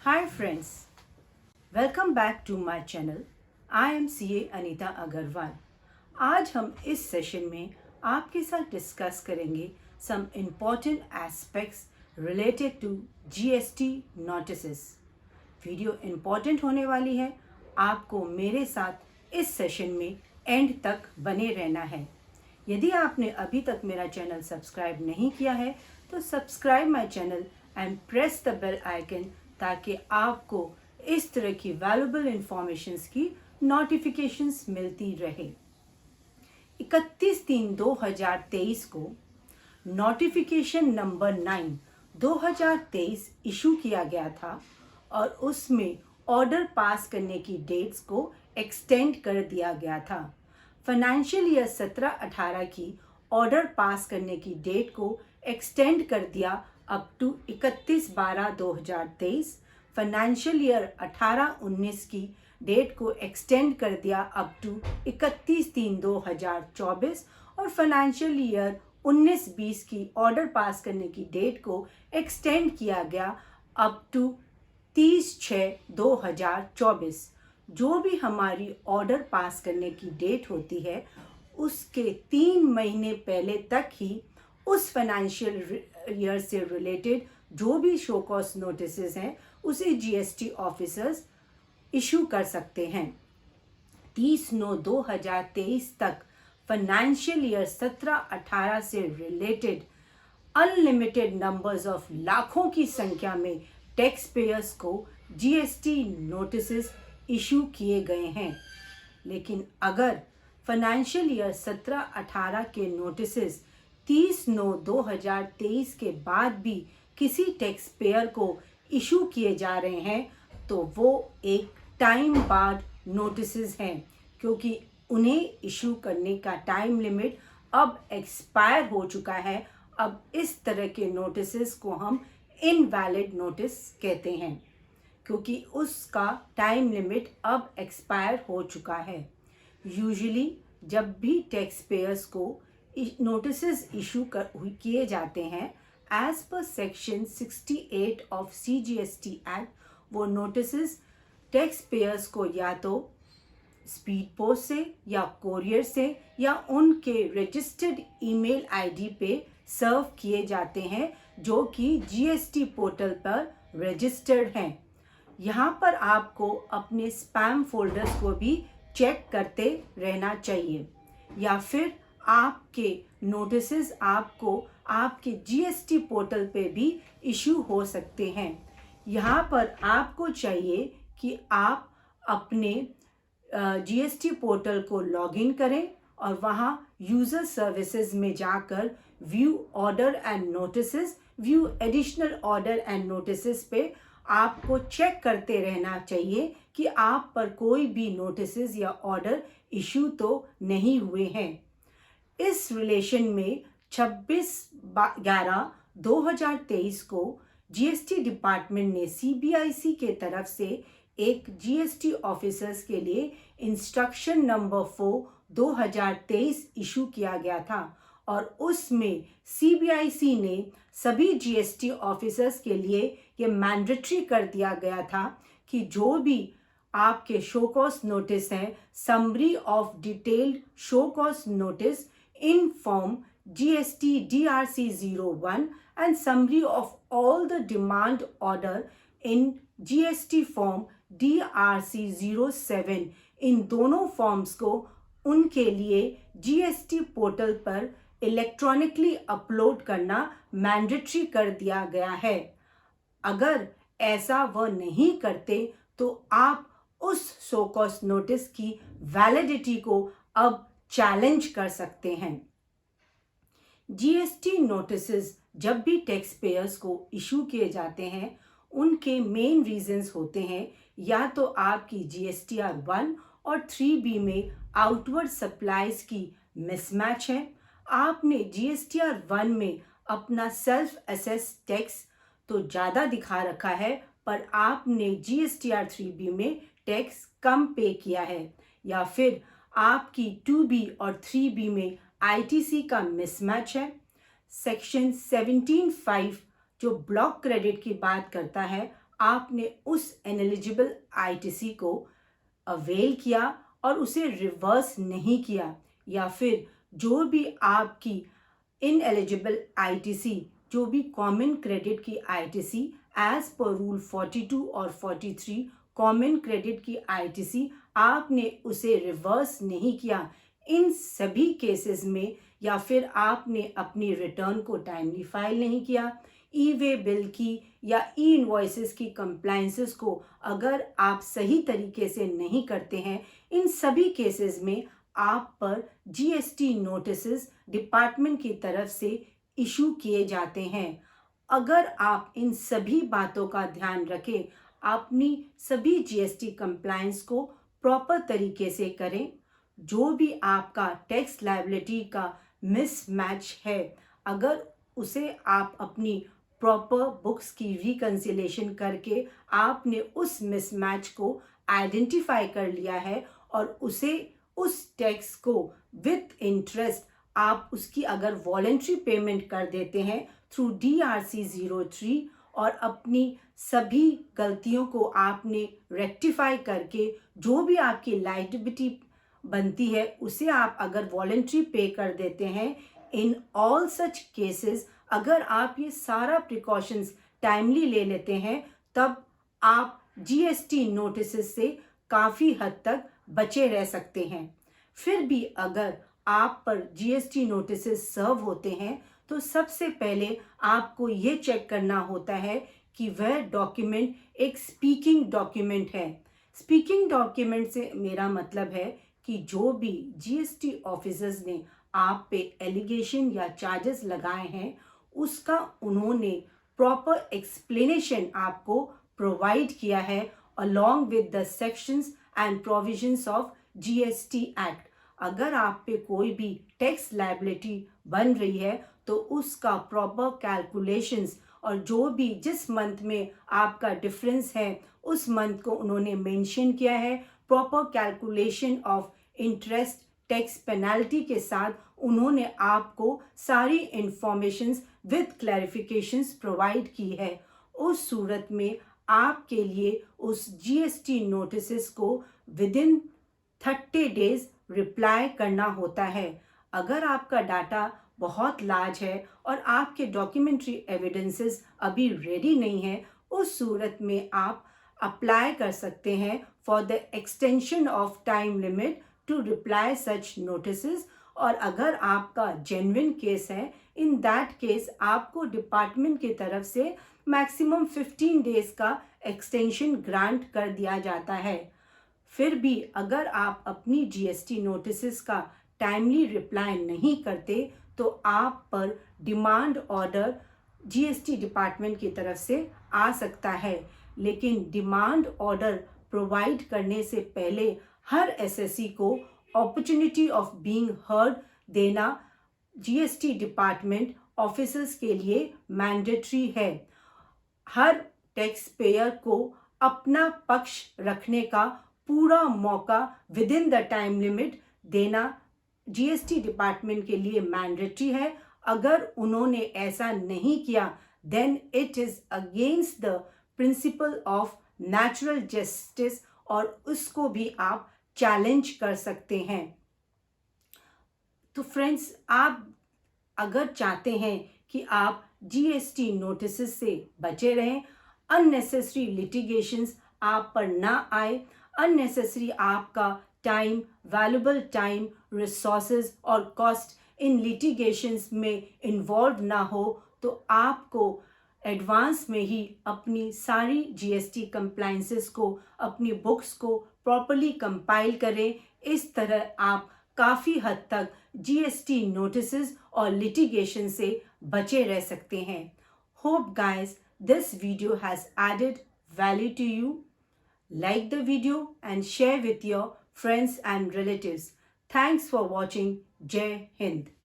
Hi friends, welcome back to my channel. I am CA Anita Agarwal. आज हम इस session में आपके साथ डिस्कस करेंगे some important aspects related to GST notices. Video important होने वाली है. आपको मेरे साथ इस सेशन में एंड तक बने रहना है. यदि आपने अभी तक मेरा चैनल सब्सक्राइब नहीं किया है तो subscribe my channel and press the bell icon ताकि आपको इस तरह की वैल्यूएबल इंफॉर्मेशंस की नोटिफिकेशंस मिलती रहे. 31/3/2023 को नोटिफिकेशन नंबर 9 2023 इशू किया गया था और उसमें ऑर्डर पास करने की डेट्स को एक्सटेंड कर दिया गया था. फाइनेंशियल ईयर 17-18 की ऑर्डर पास करने की डेट को एक्सटेंड कर दिया अप टू 31/12/2023. फाइनेंशियल ईयर 18-19 की डेट को एक्सटेंड कर दिया अप टू 31/3/2024 और फाइनेंशियल ईयर 19-20 की ऑर्डर पास करने की डेट को एक्सटेंड किया गया अप टू 30/6/2024. जो भी हमारी ऑर्डर पास करने की डेट होती है उसके 3 महीने पहले तक ही उस फाइनेंशियल ईयर से रिलेटेड जो भी शो कॉज नोटिसेस हैं उसे जीएसटी ऑफिसर्स इशू कर सकते हैं. 30/9/2023 तक फाइनेंशियल ईयर 17-18 से रिलेटेड अनलिमिटेड नंबर्स ऑफ लाखों की संख्या में टैक्स पेयर्स को जीएसटी नोटिसेस इशू किए गए हैं. लेकिन अगर फाइनेंशियल ईयर 17-18 के नोटिसेस 30/9/2023 के बाद भी किसी टैक्स पेयर को इशू किए जा रहे हैं तो वो एक टाइम बार्ड नोटिसेस हैं क्योंकि उन्हें इशू करने का टाइम लिमिट अब एक्सपायर हो चुका है. अब इस तरह के नोटिसेस को हम इनवैलिड नोटिस कहते हैं क्योंकि उसका टाइम लिमिट अब एक्सपायर हो चुका है. यूजुअली जब भी टैक्स पेयर्स को नोटिसेस इशू किए जाते हैं as per section 68 of CGST act वो नोटिसेस टैक्स पेयर्स को या तो स्पीड पोस्ट से या कोरियर से या उनके रजिस्टर्ड ईमेल आईडी पे सर्व किए जाते हैं जो कि जीएसटी पोर्टल पर रजिस्टर्ड हैं. यहाँ पर आपको अपने स्पैम फोल्डर्स को भी चेक करते रहना चाहिए या फिर आपके नोटिसेस आपको आपके जीएसटी पोर्टल पे भी इशू हो सकते हैं. यहाँ पर आपको चाहिए कि आप अपने जीएसटी पोर्टल को लॉगिन करें और वहाँ यूज़र सर्विसेज में जाकर view order and notices view additional order and notices पे आपको चेक करते रहना चाहिए कि आप पर कोई भी नोटिसेस या ऑर्डर इशू तो नहीं हुए हैं. इस रिलेशन में 26/11/2023 को जीएसटी डिपार्टमेंट ने सीबीआईसी के तरफ से एक जीएसटी ऑफिसर्स के लिए इंस्ट्रक्शन नंबर 4/2023 इशू किया गया था और उसमें सीबीआईसी ने सभी जीएसटी ऑफिसर्स के लिए ये मैंडेटरी कर दिया गया था कि जो भी आपके शो कॉज नोटिस हैं summary of detailed show cause notice in form GST DRC 01 and summary of all the demand order in GST form DRC 07 इन दोनों फॉर्म्स को उनके लिए जीएसटी पोर्टल पर इलेक्ट्रॉनिकली अपलोड करना मैंडेटरी कर दिया गया है. अगर ऐसा वह नहीं करते तो आप उस शो कॉज नोटिस की वैलिडिटी को अब चैलेंज कर सकते हैं. जीएसटी नोटिसेस जब भी टैक्स पेयर्स को इशू किए जाते हैं उनके मेन रीजंस होते हैं या तो आपकी जीएसटीआर 1 और 3B में आउटवर्ड सप्लाईज की मिसमैच है. आपने जीएसटीआर 1 में अपना सेल्फ असेस टैक्स तो ज़्यादा दिखा रखा है पर आपने जीएसटीआर 3B में टैक्स कम पे किया है या फिर आपकी 2B और 3B में आईटीसी का मिसमैच है. सेक्शन 17(5) जो ब्लॉक क्रेडिट की बात करता है आपने उस इनएलिजिबल आईटीसी को अवेल किया और उसे रिवर्स नहीं किया, या फिर जो भी आपकी इनएलिजिबल आईटीसी, जो भी कॉमन क्रेडिट की आईटीसी एज पर रूल 42 और 43 कॉमन क्रेडिट की आईटीसी आपने उसे रिवर्स नहीं किया, इन सभी केसेस में, या फिर आपने अपनी रिटर्न को टाइमली फाइल नहीं किया, ई वे बिल की या ई इनवॉइसेस की कंप्लाइंसेस को अगर आप सही तरीके से नहीं करते हैं, इन सभी केसेस में आप पर जीएसटी नोटिसेस डिपार्टमेंट की तरफ से इशू किए जाते हैं। अगर आप इन सभी बातों का ध्यान रखें, अपनी सभी जीएसटी कंप्लायंस को प्रॉपर तरीके से करें, जो भी आपका टैक्स लायबिलिटी का मिसमैच है, अगर उसे आप अपनी प्रॉपर बुक्स की रिकंसिलेशन करके आपने उस मिसमैच को आइडेंटिफाई कर लिया है और उसे उस टैक्स को विथ इंटरेस्ट आप उसकी अगर वॉलेंट्री पेमेंट कर देते हैं थ्रू DRC 03 और अपनी सभी गलतियों को आपने रेक्टिफाई करके जो भी आपकी लायबिलिटी बनती है उसे आप अगर वॉलेंट्री पे कर देते हैं, इन ऑल सच केसेस अगर आप ये सारा प्रिकॉशंस टाइमली ले लेते हैं, तब आप जीएसटी नोटिस से काफ़ी हद तक बचे रह सकते हैं। फिर भी अगर आप पर जीएसटी नोटिस सर्व होते हैं तो सबसे पहले आपको ये चेक करना होता है कि वह डॉक्यूमेंट एक स्पीकिंग डॉक्यूमेंट है। स्पीकिंग डॉक्यूमेंट से मेरा मतलब है कि जो भी जीएसटी ऑफिसर्स ने आप पे एलिगेशन या चार्जेस लगाए हैं, उसका उन्होंने प्रॉपर एक्सप्लेनेशन आपको प्रोवाइड किया है along with the sections and provisions of GST act. अगर आप पे कोई भी टैक्स लायबिलिटी बन रही है तो उसका प्रॉपर कैलकुलेशंस और जो भी जिस मंथ में आपका डिफरेंस है उस मंथ को उन्होंने मेंशन किया है, proper calculation of interest tax penalty के साथ उन्होंने आपको सारी इंफॉर्मेशंस विद क्लैरिफिकेशंस प्रोवाइड की है। उस सूरत में आपके लिए उस जीएसटी नोटिस को विद इन 30 डेज रिप्लाई करना होता है। अगर आपका डाटा बहुत लार्ज है और आपके डॉक्यूमेंट्री एविडेंसेस अभी रेडी नहीं है, उस सूरत में आप अप्लाई कर सकते हैं for the extension of time limit to reply such notices. और अगर आपका जेन्युइन केस है, इन दैट केस आपको डिपार्टमेंट की तरफ से मैक्सिमम 15 डेज का एक्सटेंशन ग्रांट कर दिया जाता है। फिर भी अगर आप अपनी जीएसटी नोटिसेस का टाइमली रिप्लाई नहीं करते तो आप पर डिमांड ऑर्डर जीएसटी डिपार्टमेंट की तरफ से आ सकता है। लेकिन डिमांड ऑर्डर प्रोवाइड करने से पहले हर एसएससी को अपॉर्चुनिटी ऑफ बीइंग हर्ड देना जीएसटी डिपार्टमेंट ऑफिसर्स के लिए मैंडेटरी है। हर टैक्स पेयर को अपना पक्ष रखने का पूरा मौका within the time limit देना जीएसटी डिपार्टमेंट के लिए मैंडेटरी है। अगर उन्होंने ऐसा नहीं किया then it is against the principle of natural justice और उसको भी आप चैलेंज कर सकते हैं। तो फ्रेंड्स, आप अगर चाहते हैं कि आप जीएसटी नोटिस से बचे रहें, अननेसेसरी लिटिगेशंस आप पर ना आए, अननेसेसरी आपका टाइम, वैल्यूबल टाइम, रिसोर्सेज और कॉस्ट इन लिटिगेशंस में इन्वॉल्व ना हो, तो आपको एडवांस में ही अपनी सारी जीएसटी कंप्लायंसेस को, अपनी बुक्स को प्रॉपरली कंपाइल करें। इस तरह आप काफ़ी हद तक जीएसटी नोटिसेस और लिटिगेशन से बचे रह सकते हैं। Hope guys this video has added value to you. Like the video and share with your friends and relatives. Thanks for watching. Jai Hind.